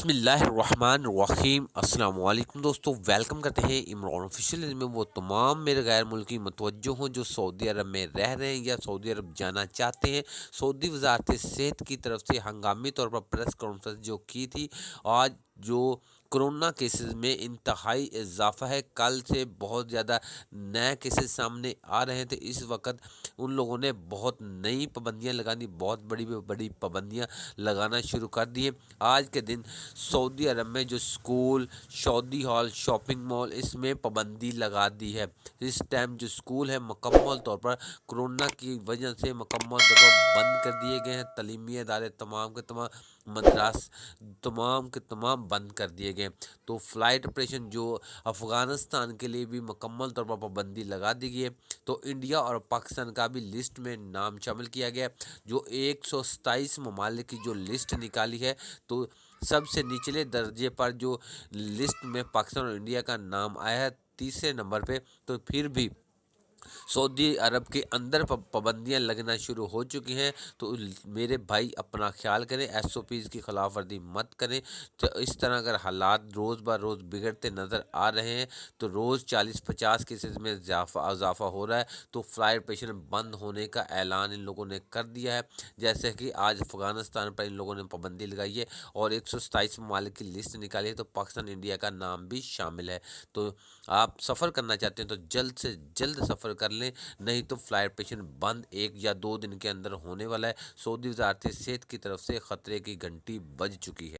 बिस्मिल्लाहिर्रहमानिर्रहीम अस्सलाम वालेकुम दोस्तों, वेलकम करते हैं इमरान ऑफिशियल में वो तमाम मेरे गैर मुल्की मतवज्जो हों जो सऊदी अरब में रह रहे हैं या सऊदी अरब जाना चाहते हैं। सऊदी वजारत सेहत की तरफ से हंगामी तौर पर प्रेस कॉन्फ्रेंस जो की थी, आज जो कोरोना केसेस में इंतहाई इजाफा है, कल से बहुत ज़्यादा नए केसेस सामने आ रहे थे। इस वक्त उन लोगों ने बहुत नई पाबंदियां लगानी, बहुत बड़ी बड़ी पाबंदियां लगाना शुरू कर दी है। आज के दिन सऊदी अरब में जो स्कूल, शादी हॉल, शॉपिंग मॉल, इसमें पाबंदी लगा दी है। इस टाइम जो स्कूल है मुकम्मल तौर पर कोरोना की वजह से मुकम्मल तौर पर बंद कर दिए गए हैं। तलीमी इदारे तमाम के तमाम, मदरास तमाम के तमाम बंद कर दिए गए। तो फ़्लाइट ऑपरेशन जो अफ़गानिस्तान के लिए भी मुकम्मल तौर पर पाबंदी लगा दी गई है। तो इंडिया और पाकिस्तान का भी लिस्ट में नाम शामिल किया गया। जो 127 ममालिक की जो लिस्ट निकाली है, तो सबसे निचले दर्जे पर जो लिस्ट में पाकिस्तान और इंडिया का नाम आया है, तीसरे नंबर पे। तो फिर भी सऊदी अरब के अंदर पाबंदियाँ लगना शुरू हो चुकी हैं। तो मेरे भाई अपना ख्याल करें, SOPs की खिलाफ वर्जी मत करें। तो इस तरह अगर हालात रोज़ ब रोज़ बिगड़ते नज़र आ रहे हैं, तो रोज़ 40-50 केसेस में इजाफा हो रहा है। तो फ्लाइट ऑपरेशन बंद होने का ऐलान इन लोगों ने कर दिया है। जैसे कि आज अफ़गानिस्तान पर इन लोगों ने पाबंदी लगाई है और 127 ममालिक की लिस्ट निकाली है, तो पाकिस्तान इंडिया का नाम भी शामिल है। तो आप सफ़र करना चाहते हैं तो जल्द से जल्द सफ़र कर लें, नहीं तो फ़्लाइट ऑपरेशन बंद 1 या 2 दिन के अंदर होने वाला है। सऊदी वज़ारत सेहत की तरफ से ख़तरे की घंटी बज चुकी है।